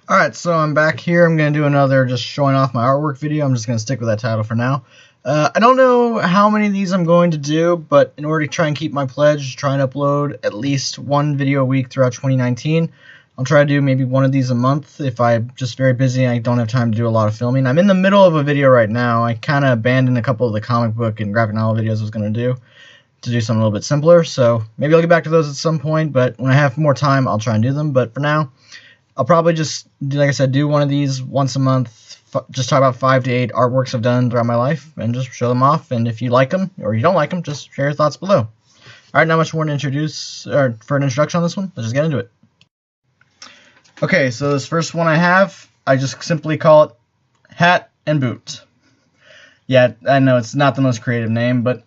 Alright, so I'm back here. I'm going to do another just showing off my artwork video. I'm just going to stick with that title for now. I don't know how many of these I'm going to do, but in order to try and keep my pledge, try and upload at least one video a week throughout 2019. I'll try to do maybe one of these a month if I'm just very busy and I don't have time to do a lot of filming. I'm in the middle of a video right now. I kind of abandoned a couple of the comic book and graphic novel videos I was going to do something a little bit simpler. So maybe I'll get back to those at some point, but when I have more time, I'll try and do them. But for now, I'll probably just, like I said, do one of these once a month, just talk about 5 to 8 artworks I've done throughout my life, and just show them off, and if you like them, or you don't like them, just share your thoughts below. Alright, not much more to introduce, or for an introduction on this one, let's just get into it. Okay, so this first one I have, I just simply call it Hat and Boot. Yeah, I know it's not the most creative name, but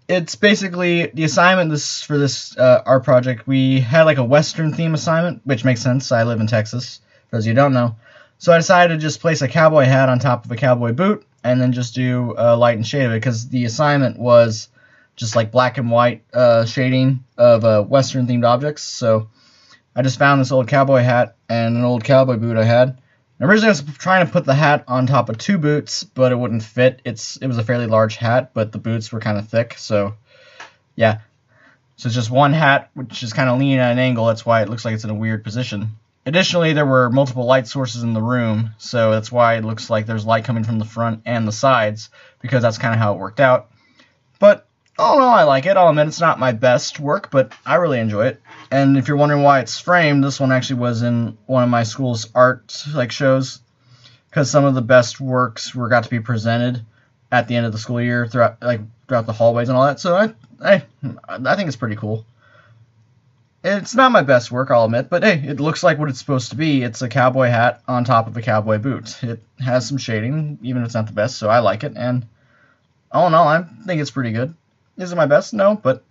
it's basically the assignment for this art project. We had like a Western theme assignment, which makes sense. I live in Texas, for those of you who don't know. So I decided to just place a cowboy hat on top of a cowboy boot, and then just do light and shade of it, because the assignment was just like black and white shading of Western themed objects. So I just found this old cowboy hat and an old cowboy boot I had. Originally, I was trying to put the hat on top of 2 boots, but it wouldn't fit. It was a fairly large hat, but the boots were kind of thick, so yeah. So it's just one hat, which is kind of leaning at an angle. That's why it looks like it's in a weird position. Additionally, there were multiple light sources in the room, so that's why it looks like there's light coming from the front and the sides, because that's kind of how it worked out. But all in all, I like it. I'll admit it's not my best work, but I really enjoy it. And if you're wondering why it's framed, this one actually was in one of my school's art shows, because some of the best works got to be presented at the end of the school year throughout the hallways and all that. So I think it's pretty cool. It's not my best work, I'll admit, but hey, it looks like what it's supposed to be. It's a cowboy hat on top of a cowboy boot. It has some shading, even if it's not the best, so I like it. And all in all, I think it's pretty good. Is it my best? No, but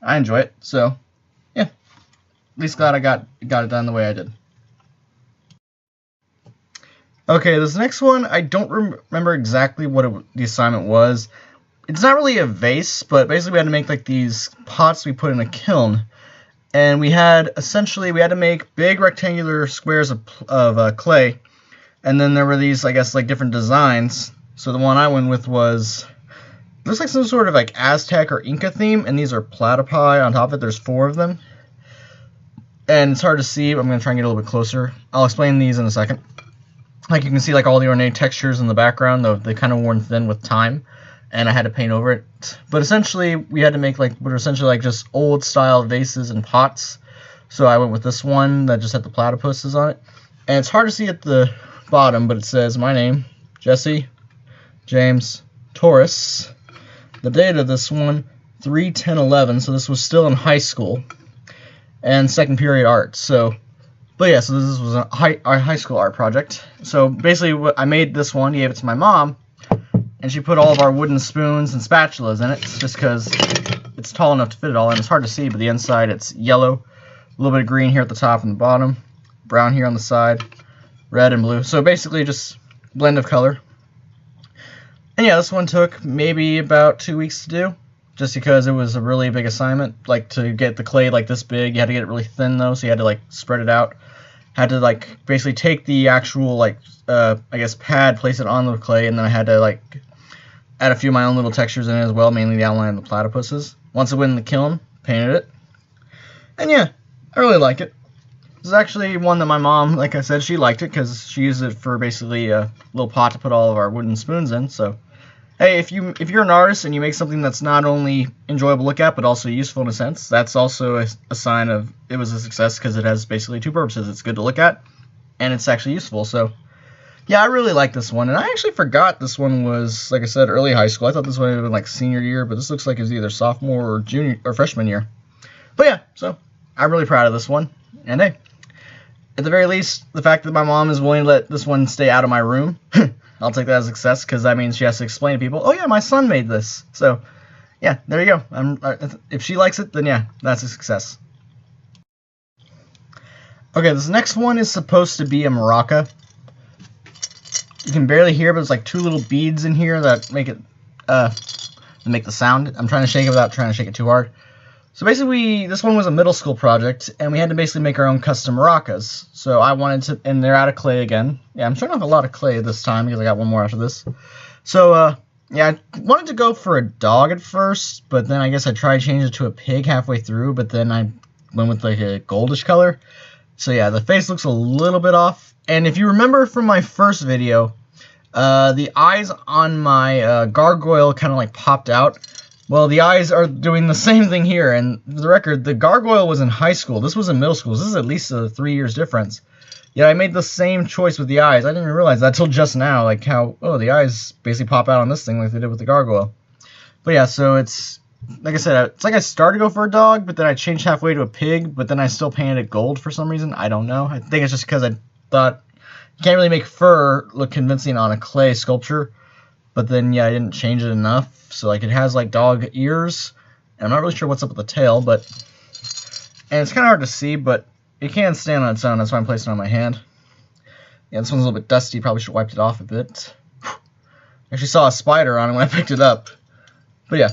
I enjoy it. So yeah, at least glad I got it done the way I did. Okay, this next one, I don't remember exactly what the assignment was. It's not really a vase, but basically we had to make like these pots we put in a kiln. And we had to make big rectangular squares of clay. And then there were these, I guess, like different designs. So the one I went with was, looks like some sort of like Aztec or Inca theme, and these are platypi on top of it. There's 4 of them. And it's hard to see, but I'm going to try and get a little bit closer. I'll explain these in a second. Like you can see like all the ornate textures in the background, though they kind of worn thin with time, and I had to paint over it. But essentially we had to make like what are essentially like just old style vases and pots. So I went with this one that just had the platypuses on it. And it's hard to see at the bottom, but it says my name, Jesse James Torres. The date of this one, 3/10/11, so this was still in high school, and second period art. So, but yeah, so this was a high school art project. So basically, I made this one, gave it to my mom, and she put all of our wooden spoons and spatulas in it, just because it's tall enough to fit it all, and it's hard to see, but the inside it's yellow, a little bit of green here at the top and the bottom, brown here on the side, red and blue. So basically, just blend of color. And yeah, this one took maybe about 2 weeks to do, just because it was a really big assignment. Like, to get the clay like this big, you had to get it really thin though, so you had to like spread it out. Had to like basically take the actual like I guess pad, place it on the clay, and then I had to like add a few of my own little textures in it as well, mainly the outline of the platypuses. Once it went in the kiln, painted it, and yeah, I really like it. This is actually one that my mom, like I said, she liked it because she used it for basically a little pot to put all of our wooden spoons in. So hey, if you're an artist and you make something that's not only enjoyable to look at but also useful in a sense, that's also a sign of it was a success, because it has basically 2 purposes. It's good to look at, and it's actually useful. So yeah, I really like this one, and I actually forgot this one was, like I said, early high school. I thought this one would have been like senior year, but this looks like it was either sophomore or junior or freshman year. But yeah, so I'm really proud of this one, and hey, at the very least, the fact that my mom is willing to let this one stay out of my room, I'll take that as a success, because that means she has to explain to people, oh yeah, my son made this. So yeah, there you go. If she likes it, then yeah, that's a success. Okay, this next one is supposed to be a maraca. You can barely hear, but there's like 2 little beads in here that make it make the sound. I'm trying to shake it without trying to shake it too hard. So basically, this one was a middle school project, and we had to basically make our own custom maracas. So I wanted to, and they're out of clay again. Yeah, I'm showing off a lot of clay this time because I got one more after this. So, yeah, I wanted to go for a dog at first, but then I guess I tried changing it to a pig halfway through, but then I went with like a goldish color. So yeah, the face looks a little bit off. And if you remember from my first video, the eyes on my gargoyle kind of like popped out. Well, the eyes are doing the same thing here, and for the record, the gargoyle was in high school. This was in middle school. This is at least a 3 years difference. Yeah, I made the same choice with the eyes. I didn't even realize that till just now, like how, oh, the eyes basically pop out on this thing like they did with the gargoyle. But yeah, so it's, like I said, it's like I started to go for a dog, but then I changed halfway to a pig, but then I still painted it gold for some reason. I don't know. I think it's just because I thought you can't really make fur look convincing on a clay sculpture. But then, yeah, I didn't change it enough. So, like, it has, like, dog ears. And I'm not really sure what's up with the tail, but... And it's kind of hard to see, but it can stand on its own. That's why I'm placing it on my hand. Yeah, this one's a little bit dusty. Probably should have wiped it off a bit. Actually saw a spider on it when I picked it up. But, yeah.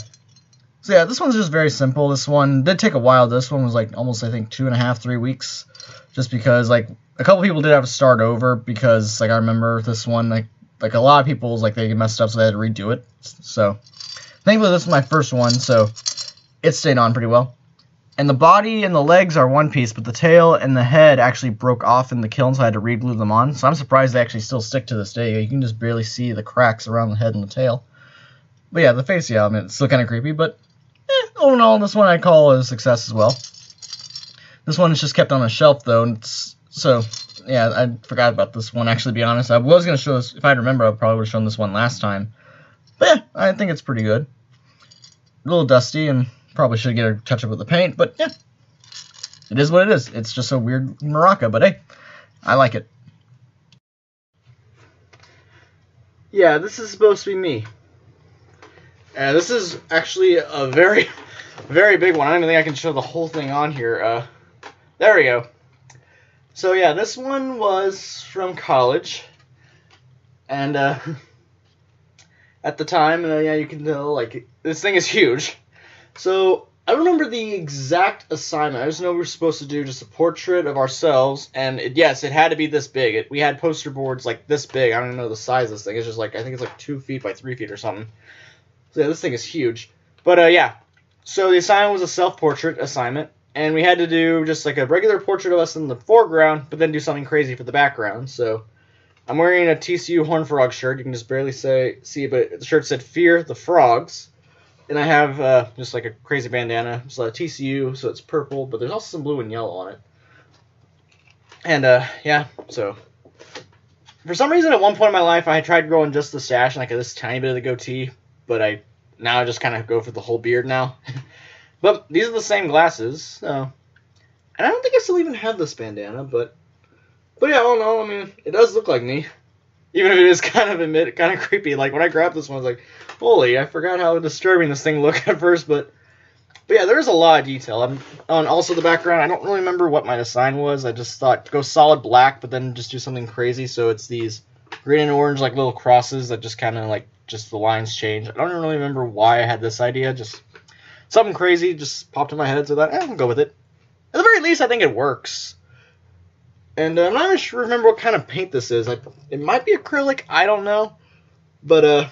So, yeah, this one's just very simple. This one did take a while. This one was, like, almost, I think, 2.5, 3 weeks. Just because, like, a couple people did have to start over because, like, I remember this one, like a lot of people's, like, they messed up, so they had to redo it. So, thankfully, this is my first one, so it stayed on pretty well. And the body and the legs are one piece, but the tail and the head actually broke off in the kiln, so I had to re-glue them on. So I'm surprised they actually still stick to this day. You can just barely see the cracks around the head and the tail. But yeah, the face, yeah, I mean, it's still kind of creepy, but all in all, this one I'd call a success as well. This one is just kept on a shelf, though, and so... Yeah, I forgot about this one, actually, to be honest. I was going to show this, if I remember, I probably would have shown this one last time. But yeah, I think it's pretty good. A little dusty, and probably should get a touch-up with the paint, but yeah. It is what it is. It's just a weird maraca, but hey, I like it. Yeah, this is supposed to be me. This is actually a very, very big one. I don't even think I can show the whole thing on here. There we go. So yeah, this one was from college, and at the time, yeah, you can tell, like, this thing is huge. So I don't remember the exact assignment. I just know we were supposed to do just a portrait of ourselves, and yes, it had to be this big. We had poster boards like this big. I don't even know the size of this thing. It's just like, I think it's like 2 feet by 3 feet or something. So yeah, this thing is huge. But yeah, so the assignment was a self-portrait assignment. And we had to do just like a regular portrait of us in the foreground, but then do something crazy for the background. So I'm wearing a TCU Horned Frog shirt. You can just barely see, but the shirt said "Fear the Frogs." And I have just like a crazy bandana. It's TCU, so it's purple, but there's also some blue and yellow on it. And yeah, so for some reason at one point in my life I tried growing just the stash and like this tiny bit of the goatee, but now I just kind of go for the whole beard now. But these are the same glasses, so... And I don't think I still even have this bandana, but yeah, I don't know, I mean, it does look like me. Even if it is kind of creepy. Like, when I grabbed this one, I was like, holy, I forgot how disturbing this thing looked at first, but yeah, there's a lot of detail. On also the background, I don't really remember what my design was. I just thought, go solid black, but then just do something crazy, so it's these green and orange, like, little crosses that just kind of, like, just the lines change. I don't really remember why I had this idea, just... Something crazy just popped in my head, so I'll go with it. At the very least, I think it works. And I'm not even sure remember what kind of paint this is. It might be acrylic, I don't know. But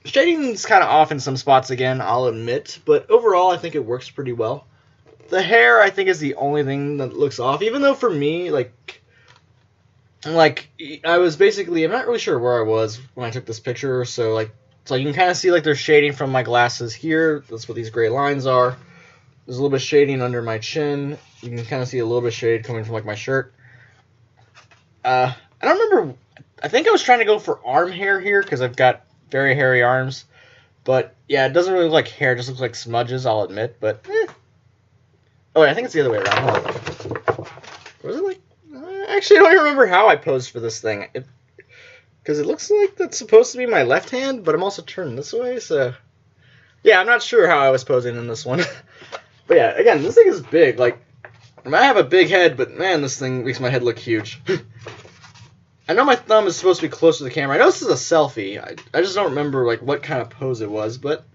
shading's kind of off in some spots again, I'll admit. But overall, I think it works pretty well. The hair, I think, is the only thing that looks off. Even though for me, like I was basically, I'm not really sure where I was when I took this picture, so you can kind of see, like, there's shading from my glasses here. That's what these gray lines are. There's a little bit of shading under my chin. You can kind of see a little bit of shade coming from, like, my shirt. I don't remember. I think I was trying to go for arm hair here because I've got very hairy arms. But, yeah, it doesn't really look like hair. It just looks like smudges, I'll admit. But, Oh, wait, I think it's the other way around. Hold on. Was it, like... Actually, I don't even remember how I posed for this thing. Because it looks like that's supposed to be my left hand, but I'm also turned this way, so... Yeah, I'm not sure how I was posing in this one. But yeah, again, this thing is big. Like, I have a big head, but man, this thing makes my head look huge. I know my thumb is supposed to be close to the camera. I know this is a selfie. I just don't remember, like, what kind of pose it was, but...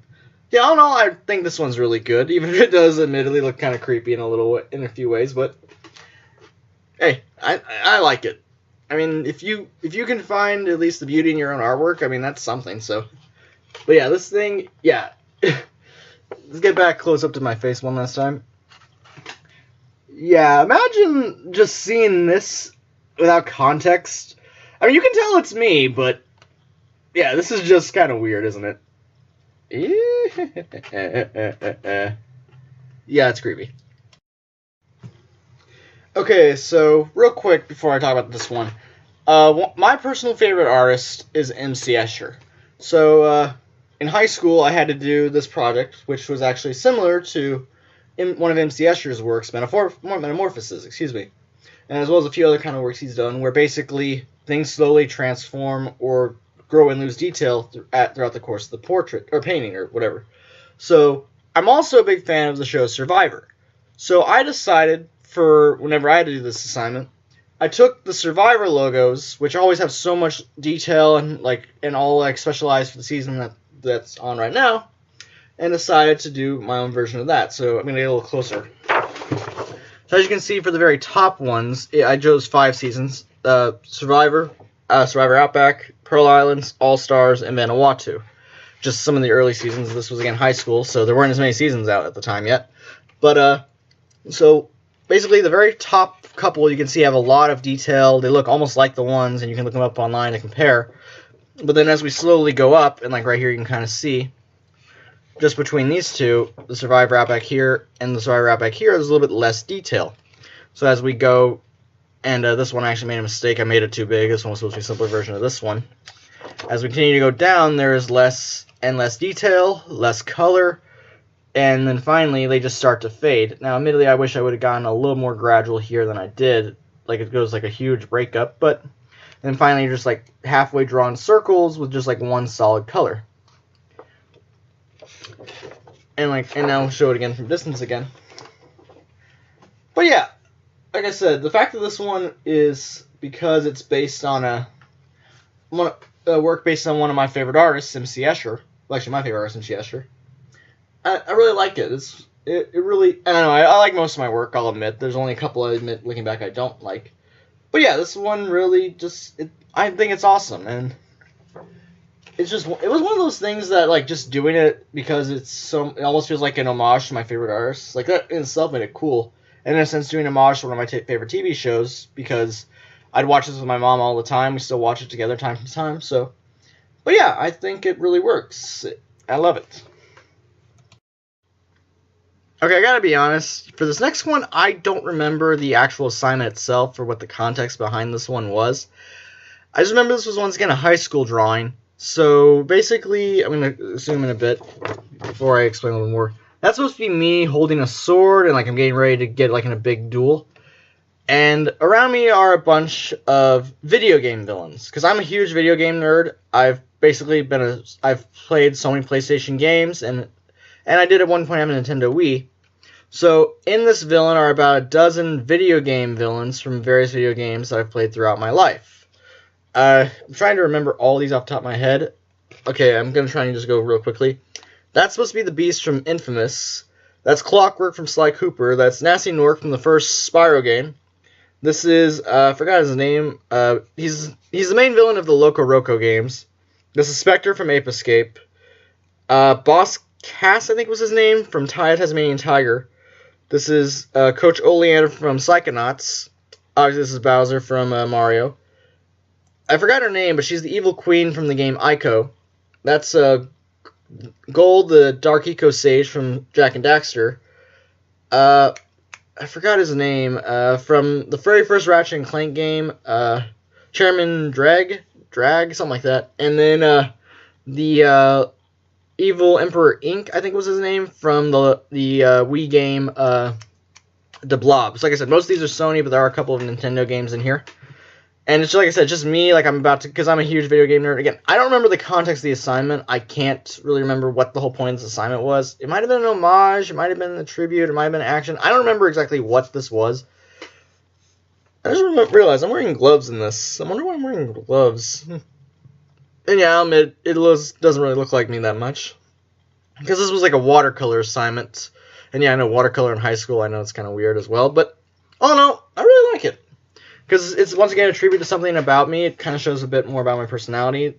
Yeah, all in all, I think this one's really good, even if it does admittedly look kind of creepy in a few ways. But hey, I like it. I mean, if you can find at least the beauty in your own artwork, I mean that's something. So, but yeah, this thing, yeah. Let's get back close up to my face one last time. Yeah, imagine just seeing this without context. I mean, you can tell it's me, but yeah, this is just kind of weird, isn't it? Yeah, it's creepy. Okay, so real quick before I talk about this one, my personal favorite artist is MC Escher. So in high school, I had to do this project, which was actually similar to one of MC Escher's works, Metamorphoses, excuse me, and as well as a few other kind of works he's done, where basically things slowly transform or grow and lose detail throughout the course of the portrait or painting or whatever. So I'm also a big fan of the show Survivor. So I decided for whenever I had to do this assignment, I took the Survivor logos, which always have so much detail and all specialized for the season that's on right now, and decided to do my own version of that. So I'm going to get a little closer. So as you can see, for the very top ones, I chose 5 seasons. Survivor, Survivor Outback, Pearl Islands, All Stars, and Vanuatu. Just some of the early seasons. This was, again, high school, so there weren't as many seasons out at the time yet. But, so basically the very top couple you can see have a lot of detail. They look almost like the ones, and you can look them up online to compare. But then as we slowly go up, and right here you can kind of see, just between these two, the Survivor Outback here and the Survivor Outback here, there's a little bit less detail. So as we go, and this one I actually made a mistake. I made it too big. This one was supposed to be a simpler version of this one. As we continue to go down, there is less and less detail, less color, and then finally they just start to fade. Now, admittedly, I wish I would have gotten a little more gradual here than I did. It goes like a huge breakup, but then finally you're just halfway drawn circles with just one solid color. And now I'll show it again from distance again. But yeah, like I said, the fact that this one is because it's based on a work based on one of my favorite artists, MC Escher. Well, actually, my favorite artist, MC Escher. I really like it. It really. I don't know. I like most of my work. I'll admit. There's only a couple I admit, looking back, I don't like. But yeah, this one really just. I think it's awesome, and it was one of those things that just doing it because it almost feels like an homage to my favorite artists. That in itself made it cool. And in a sense, doing an homage to one of my favorite TV shows because I'd watch this with my mom all the time. We still watch it together time to time. So, but yeah, I think it really works. I love it. Okay, I gotta be honest. For this next one, I don't remember the actual assignment itself or what the context behind this one was. I just remember this was once again a high school drawing. So basically, I'm going to zoom in a bit before I explain a little more. That's supposed to be me holding a sword and I'm getting ready to get in a big duel. And around me are a bunch of video game villains. Because I'm a huge video game nerd. I've basically I've played so many PlayStation games and I did at one point have a Nintendo Wii. So in this villain are about a dozen video game villains from various video games that I've played throughout my life. I'm trying to remember all these off the top of my head. Okay, I'm going to try and just go real quickly. That's supposed to be the Beast from Infamous. That's Clockwork from Sly Cooper. That's Gnasty Gnorc from the first Spyro game. This is, I forgot his name. He's the main villain of the Loco Roco games. This is Spectre from Ape Escape. Boss Cass, I think was his name, from Tasmanian Tiger. This is Coach Oleander from Psychonauts. Obviously, this is Bowser from Mario. I forgot her name, but she's the evil queen from the game Ico. That's Gold, the Dark Eco Sage from Jak and Daxter. I forgot his name. From the very first Ratchet and Clank game, Chairman Drag, something like that. And then the evil Emperor Ink, I think was his name, from the Wii game The Blob. So like I said, most of these are Sony, but there are a couple of Nintendo games in here. And it's like I said, just me, I'm about to, because I'm a huge video game nerd. Again, I don't remember the context of the assignment. I can't really remember what the whole point of this assignment was. It might have been an homage, it might have been a tribute, it might have been action. I don't remember exactly what this was. I just realized I'm wearing gloves in this. I wonder why I'm wearing gloves. And yeah, I'll admit, doesn't really look like me that much. because this was like a watercolor assignment. And yeah, I know watercolor in high school, I know it's kind of weird as well, but oh no, I really like it. Because it's, once again, a tribute to something about me. It kind of shows a bit more about my personality.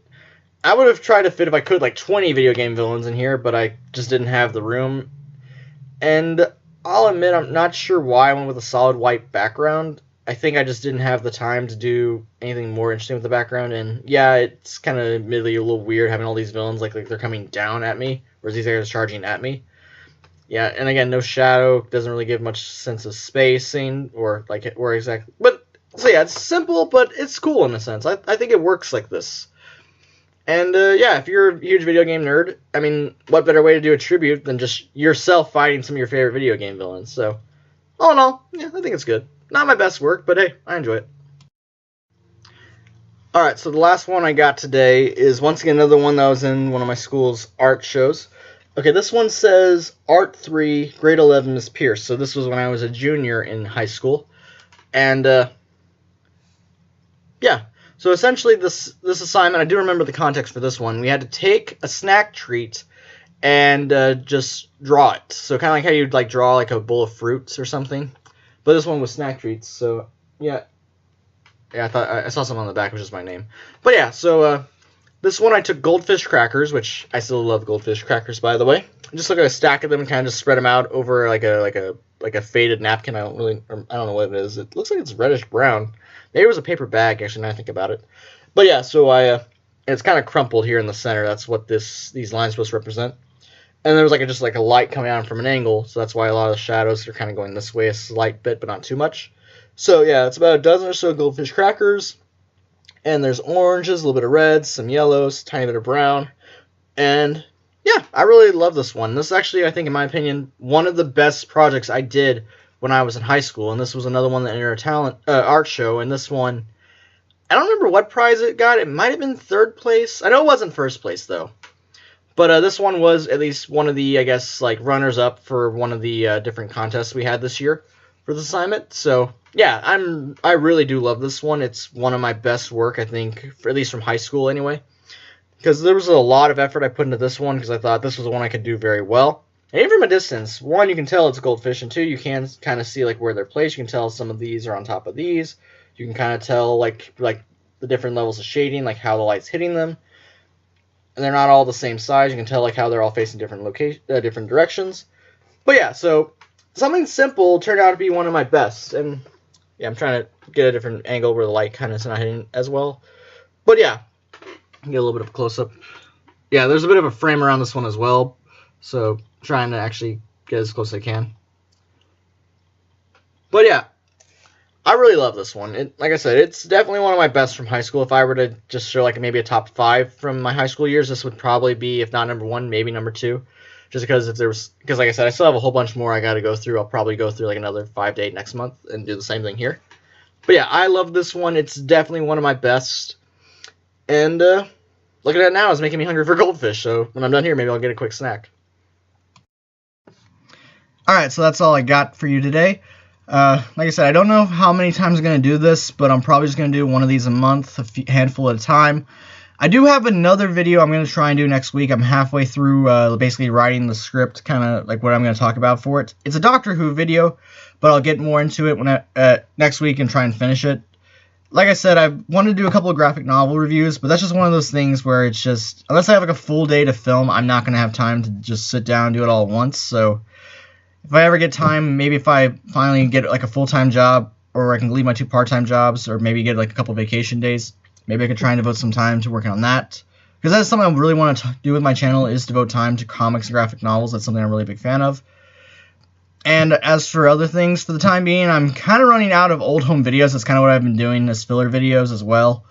I would have tried to fit, if I could, like 20 video game villains in here, but I just didn't have the room. And I'll admit, I'm not sure why I went with a solid white background. I think I just didn't have the time to do anything more interesting with the background. And yeah, it's kind of admittedly a little weird having all these villains like they're coming down at me, whereas these guys are charging at me. Yeah, and again, no shadow, doesn't really give much sense of spacing or like where exactly. But so yeah, it's simple, but it's cool in a sense. I think it works like this. And yeah, if you're a huge video game nerd, I mean, what better way to do a tribute than just yourself fighting some of your favorite video game villains? So, all in all, yeah, I think it's good. Not my best work, but hey, I enjoy it. Alright, so the last one I got today is once again another one that was in one of my school's art shows. Okay, this one says Art 3, Grade 11, Miss Pierce. So this was when I was a junior in high school. And, yeah. So essentially this assignment, I do remember the context for this one. We had to take a snack treat and just draw it. So kind of like how you'd like draw like a bowl of fruits or something. But this one was snack treats. So yeah, I thought I saw something on the back, which is my name. But yeah, so this one I took goldfish crackers, which I still love goldfish crackers, by the way. I just look at a stack of them and kind of just spread them out over like a faded napkin. I don't know what it is. It looks like it's reddish brown. Maybe it was a paper bag, actually, now I think about it. But yeah, so it's kind of crumpled here in the center. That's what these lines are supposed to represent. And there was just a light coming out from an angle, so that's why a lot of the shadows are kind of going this way a slight bit, but not too much. So yeah, it's about a dozen or so goldfish crackers. And there's oranges, a little bit of reds, some yellows, tiny bit of brown. And yeah, I really love this one. This is actually, I think, in my opinion, one of the best projects I did when I was in high school. And this was another one that entered a art show. And this one, I don't remember what prize it got. It might have been third place. I know it wasn't first place, though. But this one was at least one of the, I guess, runners-up for one of the different contests we had this year for this assignment. So yeah, I really do love this one. It's one of my best work, I think, at least from high school anyway. Because there was a lot of effort I put into this one because I thought this was the one I could do very well. And even from a distance, one, you can tell it's goldfish, and two, you can kind of see where they're placed. You can tell some of these are on top of these. You can kind of tell like the different levels of shading, how the light's hitting them. And they're not all the same size. You can tell how they're all facing different different directions. But yeah, so something simple turned out to be one of my best. And yeah, I'm trying to get a different angle where the light kind of is not hitting as well. But yeah, get a little bit of a close-up. Yeah, there's a bit of a frame around this one as well. So trying to actually get as close as I can. But yeah, I really love this one. Like I said, it's definitely one of my best from high school. If I were to just show maybe a top 5 from my high school years, this would probably be, if not number 1, maybe number 2. Just because because like I said, I still have a whole bunch more I got to go through. I'll probably go through another 5 to 8 next month and do the same thing here. But yeah, I love this one. It's definitely one of my best. And looking at it now is making me hungry for goldfish. So when I'm done here, maybe I'll get a quick snack. Alright, so that's all I got for you today. Like I said, I don't know how many times I'm going to do this, but I'm probably just going to do one of these a month, handful at a time. I do have another video I'm going to try and do next week. I'm halfway through basically writing the script, kind of what I'm going to talk about for it. It's a Doctor Who video, but I'll get more into it next week and try and finish it. Like I said, I wanted to do a couple of graphic novel reviews, but that's just one of those things where it's just, unless I have a full day to film, I'm not going to have time to just sit down and do it all at once. So if I ever get time, maybe if I finally get a full-time job, or I can leave my 2 part-time jobs, or maybe get a couple vacation days, maybe I could try and devote some time to working on that. Because that's something I really want to do with my channel, is devote time to comics and graphic novels. That's something I'm really a big fan of. And as for other things, for the time being, I'm kind of running out of old home videos. That's kind of what I've been doing as filler videos as well,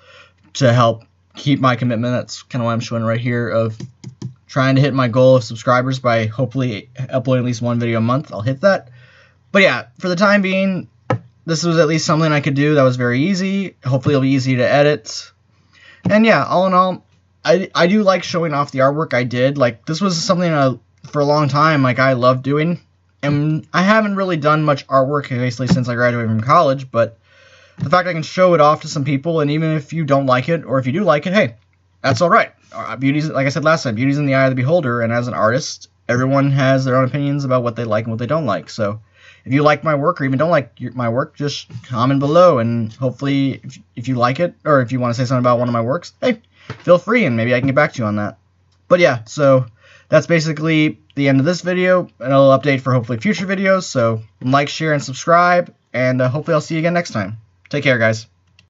to help keep my commitment. That's kind of why I'm showing right here, of trying to hit my goal of subscribers by hopefully uploading at least 1 video a month. I'll hit that. But yeah, for the time being, this was at least something I could do that was very easy. Hopefully it'll be easy to edit. And yeah, all in all, I do like showing off the artwork I did. This was something for a long time I loved doing. And I haven't really done much artwork basically since I graduated from college, but the fact I can show it off to some people, and even if you don't like it, or if you do like it, hey, that's alright. Beauty's, like I said last time, beauty's in the eye of the beholder, and as an artist, everyone has their own opinions about what they like and what they don't like. So if you like my work or even don't like my work, just comment below, and hopefully if you like it, or if you want to say something about one of my works, hey, feel free, and maybe I can get back to you on that. But yeah, so that's basically the end of this video, and a little update for hopefully future videos. So like, share, and subscribe, and hopefully I'll see you again next time. Take care, guys.